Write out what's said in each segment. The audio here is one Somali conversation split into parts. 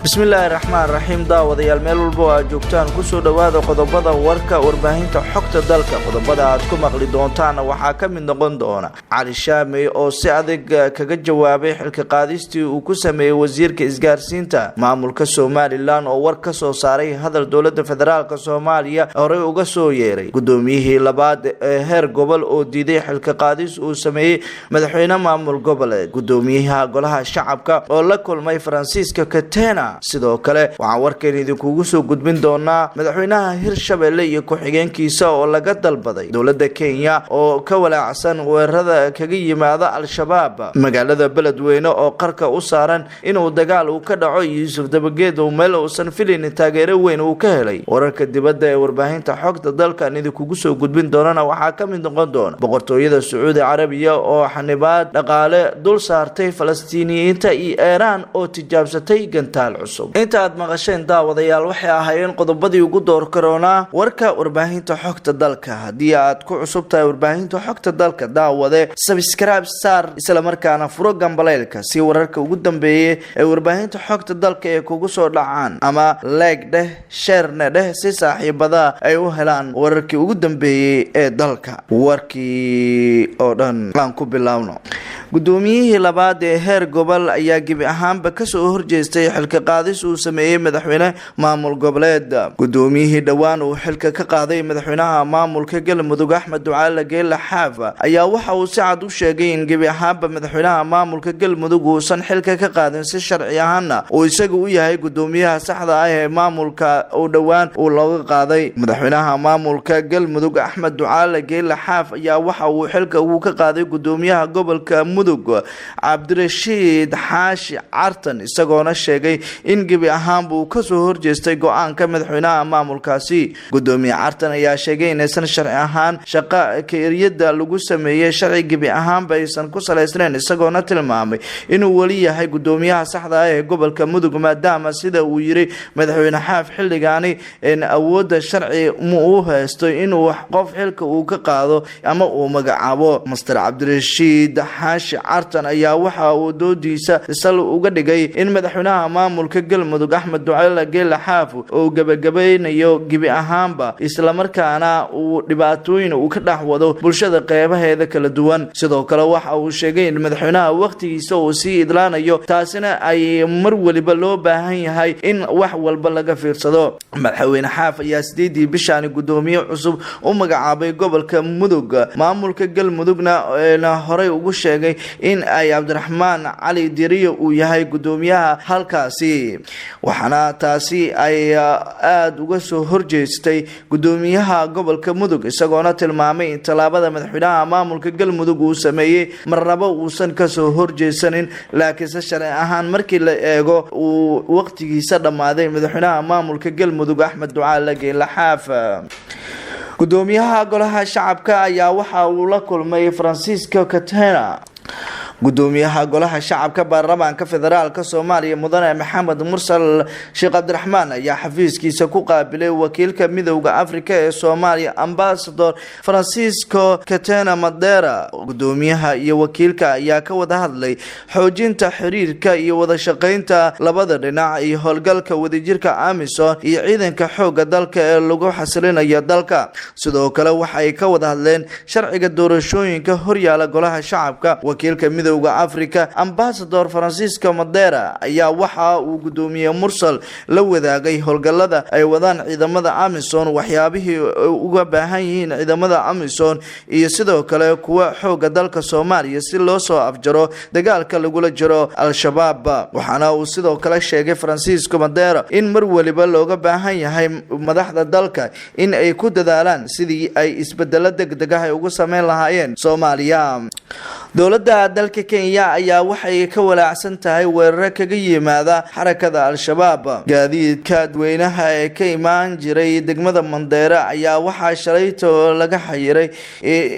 bismillaahi raxmaani raxiim daawadayaal meel walba aad joogtaan ku soo dhawaada qodobada warka warbaahinta xogta dalka qodobada aad ku maqli doontaan waxaa ka mid noqon doona cali shaamey oo si adag kaga jawaabay xilka qaadistii uu ku sameeyay wasiirka isgaarsiinta maamulka Soomaaliland oo war ka soo saaray hadal dowladda federaalka Soomaaliya hore uga soo yeeray gudoomiyihii labaad ee heer gobol oo diiday xilka qaadis uu sameeyay madaxweynaha maamul goboleed gudoomiyaha golaha shacabka oo la kulmay Francisco Katena sidoo kale waxaan warkeen idinkugu soo gudbin doonaa madaxweynaha Hirshabelle iyo ku-xigeenkiisa oo laga dalbaday dowladda Kenya oo ka walaacsan weerarada kaga yimaada al-shabaab magaalada Beledweyne oo qarka u saaran inuu dagaal uu ka dhaco Yuusuf Dabageed oo meel uusan filin taageero weyn uu ka helay wararka dibadda ee warbaahinta xogta dalka idinkugu soo gudbin doonana waxaa ka mid noqon doona boqortooyada Sacuudi Carabiya oo xanibaad dhaqaale dul saartay Falastiiniyiinta iyo Iran oo tijaabsatay gantaal inta aad maqasheen daawadayaal waxay ahaayeen qodobadii ugu door karoona warka warbaahinta xogta dalka haddii aad ku cusub tahay warbaahinta xogta dalka daawade subscribe saar isla markaana furo gambaleelka si wararka ugu dambeeyay ee warbaahinta xogta dalka ay kugu soo dhacaan ama like dheh share dheh si saaxiibada ay u helaan wararkii ugu dambeeyay ee dalka warkii oo dhan aan ku bilaawno gudoomiyihii labaad ee heer gobol ayaa gibi ahaanba ka soo horjeestay xilka qaadis uu sameeyay madaxweynaha maamul goboleed gudoomiyihii dhawaan uu xilka ka qaaday madaxweynaha maamulka Galmudug Axmed Ducaale Geelle Xaaf ayaa waxa uu si cad u sheegay in gibi ahaanba madaxweynaha maamulka Galmudug uusan xilka ka qaadin si sharci ahaana oo isaga u yahay gudoomiyaha saxda ah ee maamulka oo dhawaan uu looga qaaday madaxweynaha maamulka Galmudug Axmed Ducaale Geelle Xaaf ayaa waxa uu xilka uu ka qaaday gudoomiyaha gobolka Cabdirashiid Xaashi Cartan isagoona sheegay in gibi ahaanba uu ka soo horjeestay go'aanka madaxweynaha maamulkaasi gudoomiye Cartan ayaa sheegay in aysan sharci ahaan shaqo kayriyada lagu sameeyay sharci gibi ahaanba aysan ku saleysnayn isagoona tilmaamay inuu wali yahay gudoomiyaha saxda ah ee gobolka Mudug maadaama sida uu yiri madaxweyne Xaaf xilligaani in awoodda sharci uu haysto inuu qof xilka uu ka qaado ama uu magacaabo Mr. Cabdirashiid Xaashi Cartan ayaa waxa uu doodiisa isal uga dhigay in madaxweynaha maamulka Galmudug Axmed Ducaale Geelle Xaaf oo gabagabeynayo gibi ahaanba isla markaana uu dhibaatooyin uu ka dhaxwado bulshada qeybaheeda kala duwan sidoo kale waxa uu sheegay in madaxweynaha waqtigiisa uu sii idlaanayo taasina ay mar waliba loo baahan yahay in wax walba laga fiirsado madaxweyne Xaaf ayaa 8 bishaan gudoomiye cusub u magacaabay gobolka Mudug maamulka Galmudugna hore ugu sheegay in ay Cabdiraxmaan Cali Diriyo uu yahay gudoomiyaha halkaasi waxaana taasi ay aad uga soo horjeestay gudoomiyaha gobolka Mudug isagoona tilmaamay in talaabada madaxweynaha maamulka Galmudug uu sameeyay marnaba uusan ka soo horjeesanin laakiin sharci ahaan markii la eego uu waqtigiisa dhamaaday madaxweynaha maamulka Galmudug Axmed Ducaale Geelle Xaaf gudoomiyaha golaha shacabka ayaa waxa uu la kulmay Francisco Katena gudoomiyaha golaha shacabka baarlamaanka federaalka Soomaaliya mudane Maxamed Mursal Sheekh Cabdiraxmaan ayaa xafiiskiisa ku qaabilay wakiilka midowga Afrika ee Soomaaliya Ambassador Francisco Katena Madera gudoomiyaha iyo wakiilka ayaa ka wada hadlay xoojinta xiriirka iyo wada shaqeynta labada dhinac iyo howlgalka wadajirka AMISOM iyo ciidanka xooga dalka ee lagu xasilinayo dalka sidoo kale waxa ay ka wada hadleen sharciga doorashooyinka horyaala golaha shacabka wakiilka midowga Afrika Ambassador Francisco Madera ayaa waxa uu gudoomiye Mursal la wadaagay howlgalada ay wadaan ciidamada AMISOM waxyaabihii uga baahan yihiin ciidamada AMISOM iyo sidoo kale kuwa xooga dalka Soomaaliya si loo soo afjaro dagaalka lagula jiro al-shabaab waxaana uu sidoo kale sheegay Francisco Madera in mar waliba looga baahan yahay madaxda dalka in ay ku dadaalaan sidii ay isbedelo degdeg ah ugu sameyn lahaayeen Soomaaliya dowladda dalka Kenya ayaa waxay ka walaacsan tahay weerar kaga yimaada xarakada al-shabaab gaadiidka dadweynaha ee ka imaan jiray degmada Mandera ayaa waxa shalayto laga xayiray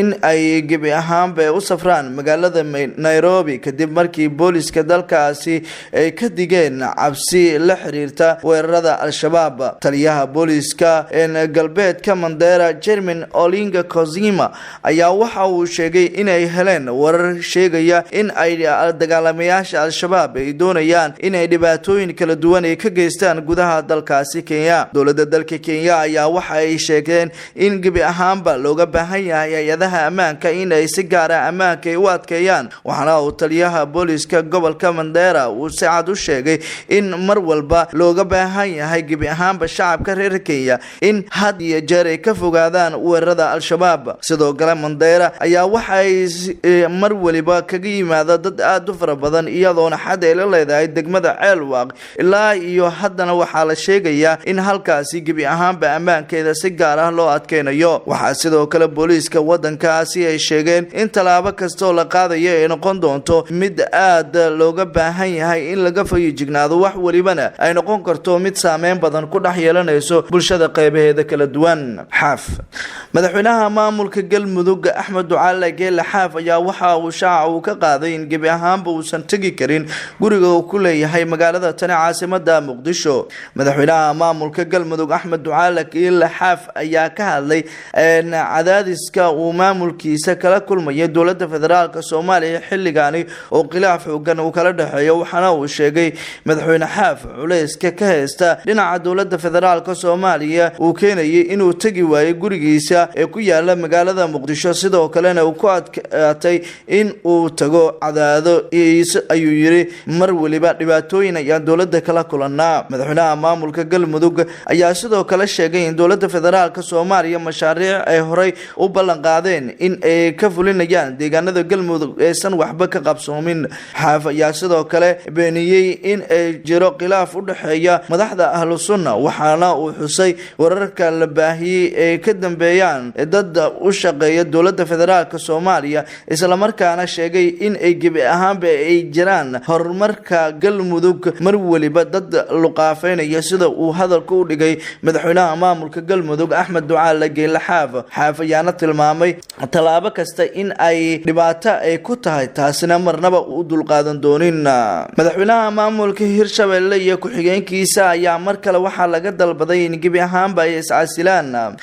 in ay gibi ahaanba u safraan magaalada Nairobi kadib markii booliska dalkaasi ay ka digeen cabsi la xiriirta weerarada al-shabaab taliyaha booliska ee galbeedka Mandera Jermin Olinga Kozima ayaa waxa uu sheegay inay heleen weerar warar sheegaya in ay dagaalamayaasha al-shabaab ay doonayaan inay dhibaatooyin kala duwan ay ka geystaan gudaha dalkaasi Kenya. Dowladda dalka Kenya ayaa waxa ay sheegeen in gebi ahaanba looga baahan yahay hay'adaha ammaanka in ay si gaar ah ammaanka u adkeeyaan, waxaana uu taliyaha booliska gobolka Mandera uu si cad u sheegay in mar walba looga baahan yahay gebi ahaanba shacabka reer Kenya in had iyo jeer ay ka fogaadaan weerarada al-shabaab. Sidoo kale Mandera ayaa waxa ay mar waliba kaga yimaada dad aad u fara badan iyadoona xad ay leedahay degmada Ceelwaaq. Ilaa iyo haddana waxaa la sheegayaa in halkaasi gebi ahaanba ammaankeeda si gaar ah loo adkeynayo. Waxaa sidoo kale booliska wadankaasi ay sheegeen in talaabo kasta oo la qaadayo ay noqon doonto mid aad looga baahan yahay in laga feejignaado, wax walibana ay noqon karto mid saameyn badan ku dhex yeelanayso bulshada qaybaheeda kala duwan. madaxweynaha maamulka Galmudug Axmed Ducaale Geele Xaaf ayaa waxa uu shaaca ka qaaday in gebi ahaanba uusan tagi karin guriga uu ku leeyahay magaalada tan caasimada Muqdisho. madaxweynaha maamulka Galmudug Axmed Ducaale Geele Xaaf ayaa ka hadlay cadaadiska uu maamulkiisa kala kulmay dowladda federaalka Soomaaliya xilligaani oo khilaaf xooggan uu kala dhaxeeyo, waxaana uu sheegay madaxweyne Xaaf culayska ka haysta dhinaca dowladda federaalka Soomaaliya uu keenayay inuu tagi waayo gurigiisa ee ku yaala magaalada Muqdisho, sidoo kalena uu ku adkaatay in uu tago cadaado ayuu yiri mar waliba dhibaatooyin ayaa dowladda kala kulanaa. madaxweynaha maamulka Galmudug ayaa sidoo kale sheegay in dowladda federaalka Soomaaliya mashaariic ay horay u ballan qaadeen in ay ka fulinayaan deegaanada Galmudug aysan waxba ka qabsoomin. Xaaf ayaa sidoo kale beeniyay in ay jiro khilaaf u dhaxeeya madaxda ahlu sunna, waxaana uu xusay wararka la baahiyay ee ka dambeeyaan dad u shaqeeya dowladda federaalka Soomaaliya, isla markaana sheegay in ay gebi ahaanba ay jiraan horumarka Galmudug mar waliba dad luqaafeynaya sida uu hadalka u dhigay madaxweynaha maamulka Galmudug Axmed Ducaale Geele Xaaf. Xaaf ayaana tilmaamay talaabo kasta in ay dhibaato ay ku tahay, taasina marnaba u dulqaadan doonin. madaxweynaha maamulka Hirshabelle iyo ku-xigeenkiisa ayaa mar kale waxaa laga dalbaday in gebi ahaanba ay iscasilaan.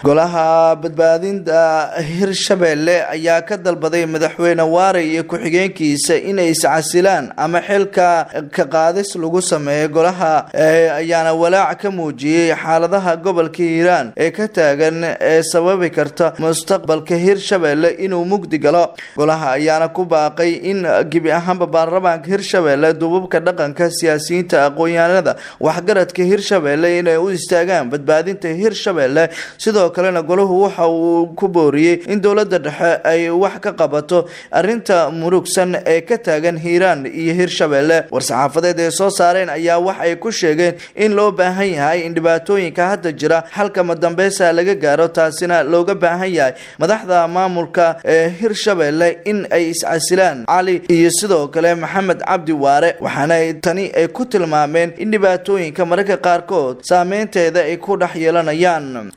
golaha badbaadinta Hirshabelle ayaa ka dalbaday madaxweyne Waare iyo ku-xigeenkiisa inay iscasilaan ama xilka ka qaadis lagu sameeyo. golaha ayaana walaac ka muujiyay xaaladaha gobolka Hiiraan ee ka taagan ee sababi karta mustaqbalka Hirshabelle inuu mugdi galo. golaha ayaana ku baaqay in gebi ahaanba baarlamaanka Hirshabelle, duubabka dhaqanka, siyaasiyiinta, aqoon-yahanada, waxgaradka Hirshabelle inay u istaagaan badbaadinta Hirshabelle. sidoo kalena golahu waxa uu ku booriyay in dowladda dhexe ay wax ka qabato arinta murugsan ee ka taagan Hiiraan iyo Hirshabelle. war-saxaafadeed ee soo saareen ayaa wax ay ku sheegeen in loo baahan yahay in dhibaatooyinka hadda jira halka madambeysa laga gaaro, taasina looga baahan yahay madaxda maamulka Hirshabelle in ay iscasilaan Cali iyo sidoo kale Maxamed Cabdi Waare, waxaana tani ay ku tilmaameen in dhibaatooyinka mararka qaarkood saameynteeda ay ku dhex yeelanayaan.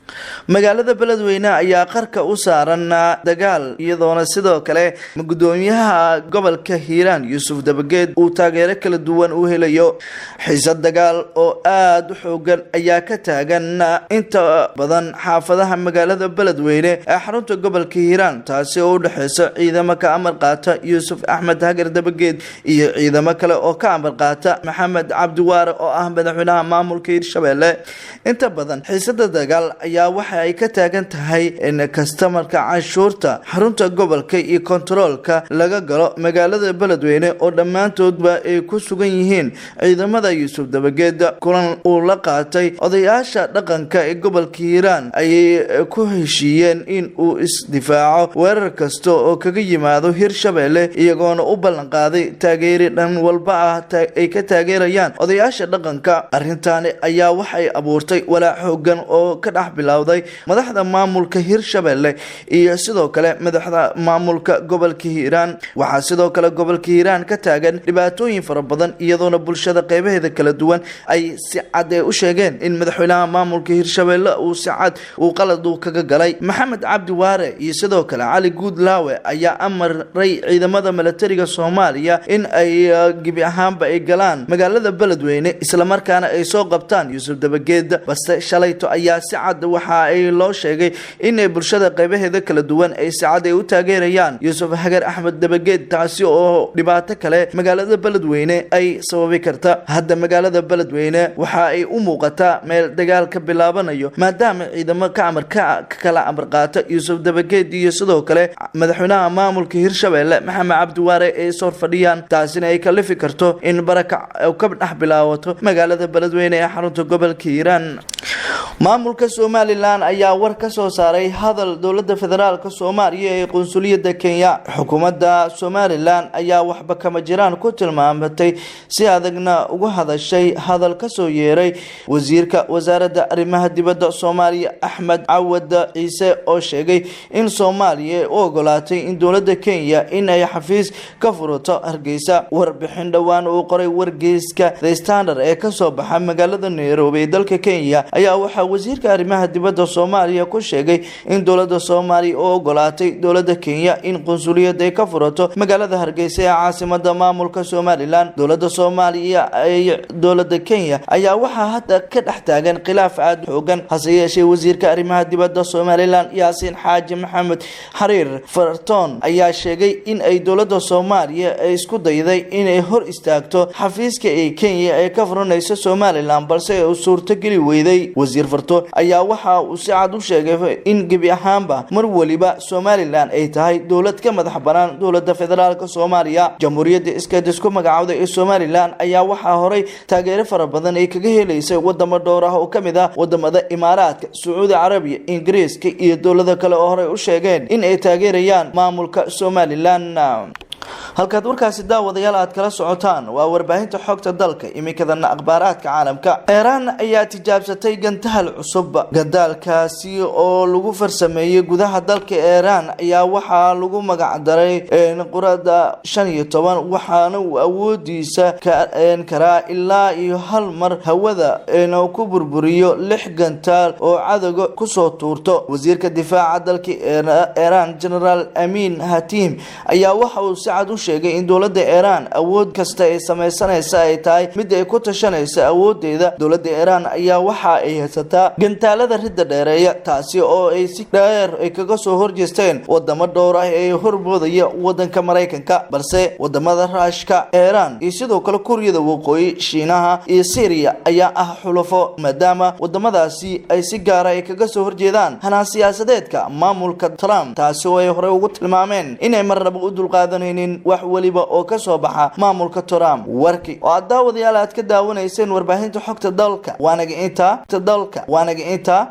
magaalada Beledweyne ayaa qarka u saaran dagaal, iyadoona sidoo kale gudoomiyaha gobolka Hiiraan Yuusuf Dabageed uu taageero kala duwan u helayo. xiisad dagaal oo aad u xoogan ayaa ka taagan inta badan xaafadaha magaalada Beledweyne ee xarunta gobolka Hiiraan, taasi oo u dhaxeysa ciidamo ka amar qaata Yuusuf Axmed Hagar Dabageed iyo ciidamo kale oo ka amar qaata Maxamed Cabdi Waare oo ah madaxweynaha maamulka Hirshabelle. inta badan xiisada dagaal ayaa waxa ay ka taagan tahay in kastamarka canshuurta xarunta gobolka iyo kontaroolka laga galo magaalada Beledweyne oo dhammaantoodba ay ku sugan yihiin ciidamada Yuusuf Dabageed. kulan uu la qaatay odayaasha dhaqanka ee gobolka Hiiraan ayay ku heshiiyeen in uu isdifaaco weerar kasta oo kaga yimaado Hirshabelle, iyagoona u ballan qaaday taageero dhan walba ah ay ka taageerayaan odayaasha dhaqanka. arrintaani ayaa waxay abuurtay walaac xooggan oo ka dhex bilowday madaxda maamulka Hirshabelle iyo sidoo kale madaxda maamulka gobolka Hiiraan. waxaa sidoo kale gobolka Hiiraan ka taagan dhibaatooyin fara badan, iyadoona bulshada qaybaheeda kala duwan ay si cad u sheegeen in madaxweynaha maamulka Hirshabelle uu si cad uu qalad kaga galay. Maxamed Cabdi Waare iyo sidoo kale Cali Guudlaawe ayaa amaray ciidamada militariga Soomaaliya in ay gebi ahaanba ay galaan magaalada Beledweyne isla markaana ay soo qabtaan Yuusuf Dabageed. balse shalayto ayaa si cad waxa ay loo sheegay in bulshada qaybaheeda kala duwan ay si cad u taageerayaan Yuusuf Hagar Axmed Dabageed, taasi oo dhibaato kale magaalada Beledweyne ay sababi karta. hadda magaalada Beledweyne waxa ay u muuqataa meel dagaal ka bilaabanayo maadaama ciidamo ka kala amar qaata Yuusuf Dabageed iyo sidoo kale madaxweynaha maamulka Hirshabelle Maxamed Cabdi Waare ay soo fadhiyaan, taasina ay kalifi karto in barakac ka dhex bilaabato magaalada Beledweyne ee xarunta gobolka Hiiraan. maamulka Somaliland ayaa war ka soo saaray hadal dowladda federaalka Soomaaliya ee qunsuliyadda Kenya. xukuumadda Somaliland ayaa waxba kama jiraan ku tilmaamatay si adagna uga hadashay hadal ka soo yeeray wasiirka wasaaradda arrimaha dibadda Soomaaliya Axmed Cawad Ciise oo sheegay in Soomaaliya u ogolaatay in dowladda Kenya in ay xafiis ka furato Hargeysa. warbixin dhawaan uu qoray wargeyska The Standard ee ka soo baxa magaalada Nairobi ee dalka Kenya ayaa waxa wasiirka arrimaha dibadda Soomaaliya ku sheegay in dowladda Soomaaliya oo ogolaatay dowladda Kenya in qunsuliyad ay ka furato magaalada Hargeysa ee caasimadda maamulka Somaliland. dowladda Soomaaliya iyo dowladda Kenya ayaa waxa hadda ka dhex taagan khilaaf aad xoogan, hase yeeshee wasiirka arrimaha dibadda Somaliland Yaasiin Xaaji Maxamed Xariir Fartoon ayaa sheegay in ay dowladda Soomaaliya ay isku dayday inay hor istaagto xafiiska ay Kenya ay ka furanayso Somaliland balse ay suurto geli weyday. wasiir Fartoon ayaa waxa uu si cad u sheegay in gebi ahaanba mar waliba Somaliland ay tahay dowlad ka madax banaan dowladda federaalka Soomaaliya. jamhuuriyadda isku magacaawday ee Somaliland ayaa waxa horay taageero fara badan ay kaga helaysay wadamo dhowr ah oo kamid ah wadamada Imaaraadka, Sacuudi Carabiya, Ingiriiska iyo dowlado kale oo horay u sheegeen in ay taageerayaan maamulka Somaliland. halkaad warkaasi daawadayaal aad kala socotaan waa warbaahinta xogta dalka. imikadana akhbaaraadka caalamka. Iran ayaa tijaabsatay gantaal cusub. gandaalkaasi oo lagu farsameeyay gudaha dalka Iran ayaa waxaa lagu magac daray qurada 15 waxaana uu awoodiisa karaa ilaa iyo hal mar hawada inuu ku burburiyo 6 gantaal oo cadowga ku soo tuurto. wasiirka difaaca dalka Iran General Amin Hatim ayaa waxa uu u sheegay in dowladda Iran awood kasta ay samaysanaysa ay tahay mid ay ku tashanaysa awoodeeda. dowladda Iran ayaa waxa ay haysataa gantaalada ridda dheereeya, taasi oo ay si dheer ay kaga soo horjeesteen wadamo dhowr ah ee horboodaya wadanka Mareykanka, balse wadamada Ruushka, Iran iyo sidoo kale Kuuriyada Waqooyi, Shiinaha iyo Syria ayaa ah xulafo, maadaama wadamadaasi ay si gaar ah kaga soo horjeedaan hanaan siyaasadeedka maamulka Trump, taasi oo ay hore ugu tilmaameen inay marnaba u dulqaadanaynin wax waliba oo ka soo baxa maamulka Trump. warkii oo daawadayaal aad ka daawanayseen warbaahinta xogta dalka waanaga inta